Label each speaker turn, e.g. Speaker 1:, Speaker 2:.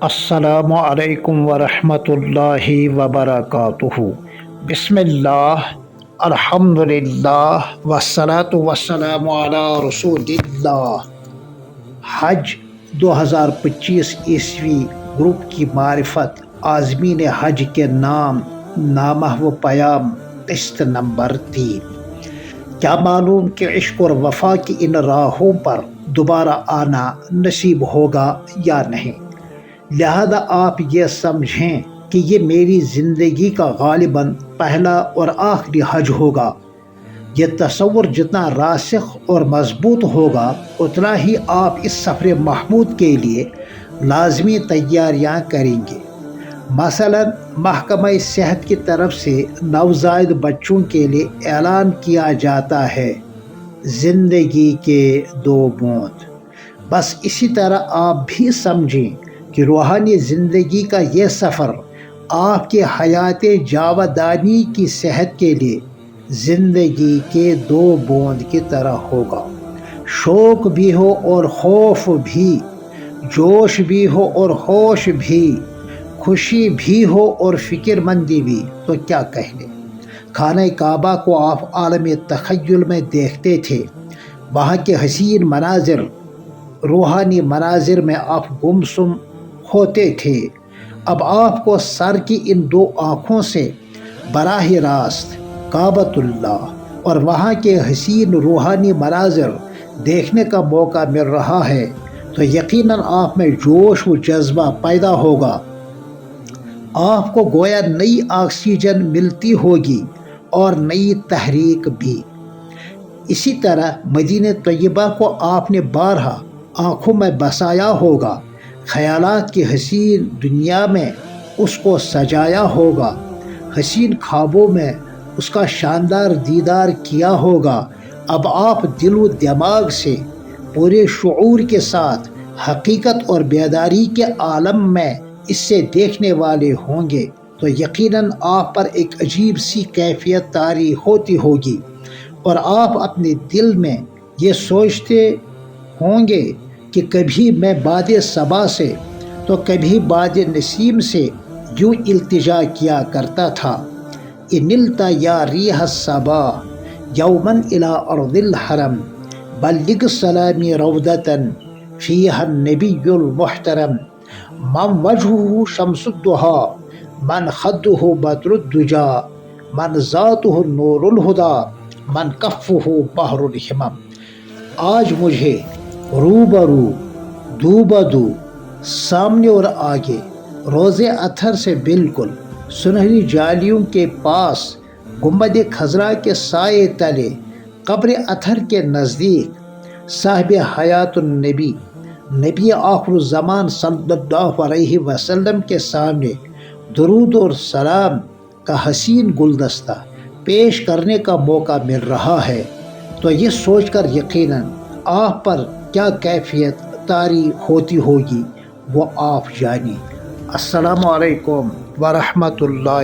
Speaker 1: السلام علیکم ورحمۃ اللہ وبرکاتہ۔ بسم اللہ، الحمدللہ والصلاة والسلام علی رسول اللہ۔ حج 2025 عیسوی گروپ کی معرفت عازمین حج کے نام، نامہ و پیام، قسط نمبر 3۔ کیا معلوم کہ عشق اور وفا کی ان راہوں پر دوبارہ آنا نصیب ہوگا یا نہیں، لہذا آپ یہ سمجھیں کہ یہ میری زندگی کا غالباً پہلا اور آخری حج ہوگا۔ یہ تصور جتنا راسخ اور مضبوط ہوگا، اتنا ہی آپ اس سفر محمود کے لیے لازمی تیاریاں کریں گے۔ مثلاً محکمہ صحت کی طرف سے نوزائیدہ بچوں کے لیے اعلان کیا جاتا ہے زندگی کے 2 بوند۔ بس اسی طرح آپ بھی سمجھیں کہ روحانی زندگی کا یہ سفر آپ کے حیات جاودانی کی صحت کے لیے زندگی کے 2 بوند کی طرح ہوگا۔ شوق بھی ہو اور خوف بھی، جوش بھی ہو اور ہوش بھی، خوشی بھی ہو اور فکر مندی بھی، تو کیا کہنے۔ خانہ کعبہ کو آپ عالم تخیل میں دیکھتے تھے، وہاں کے حسین مناظر، روحانی مناظر میں آپ گمسم ہوتے تھے۔ اب آپ کو سر کی ان 2 آنکھوں سے براہ راست کعبۃ اللہ اور وہاں کے حسین روحانی مناظر دیکھنے کا موقع مل رہا ہے، تو یقیناً آپ میں جوش و جذبہ پیدا ہوگا۔ آپ کو گویا نئی آکسیجن ملتی ہوگی اور نئی تحریک بھی۔ اسی طرح مدینہ طیبہ کو آپ نے بارہا آنکھوں میں بسایا ہوگا، خیالات کی حسین دنیا میں اس کو سجایا ہوگا، حسین خوابوں میں اس کا شاندار دیدار کیا ہوگا۔ اب آپ دل و دماغ سے پورے شعور کے ساتھ حقیقت اور بیداری کے عالم میں اس سے دیکھنے والے ہوں گے، تو یقیناً آپ پر ایک عجیب سی کیفیت طاری ہوتی ہوگی، اور آپ اپنے دل میں یہ سوچتے ہوں گے کہ کبھی میں باد صبا سے تو کبھی باد نسیم سے یوں التجا کیا کرتا تھا، انلتا یا ریح الصبا یوما الی ارض الحرم بلغ سلامی روضۃ فیہا النبی المحترم من وجہہ شمس الضحی من خدہ بدر الدجا من ذاتہ نور الہدی من کفہ بحر الہمم۔ آج مجھے روبرو، دو بدو، سامنے اور آگے، روز اطہر سے بالکل سنہری جالیوں کے پاس، گنبد خضرا کے سائے تلے، قبر اطہر کے نزدیک، صاحب حیات النبی، نبی آخر الزمان صلی اللہ علیہ وسلم کے سامنے درود اور سلام کا حسین گلدستہ پیش کرنے کا موقع مل رہا ہے، تو یہ سوچ کر یقیناً آپ پر کیا کیفیت طاری ہوتی ہوگی وہ آپ جانیں۔ السلام علیکم ورحمۃ اللہ۔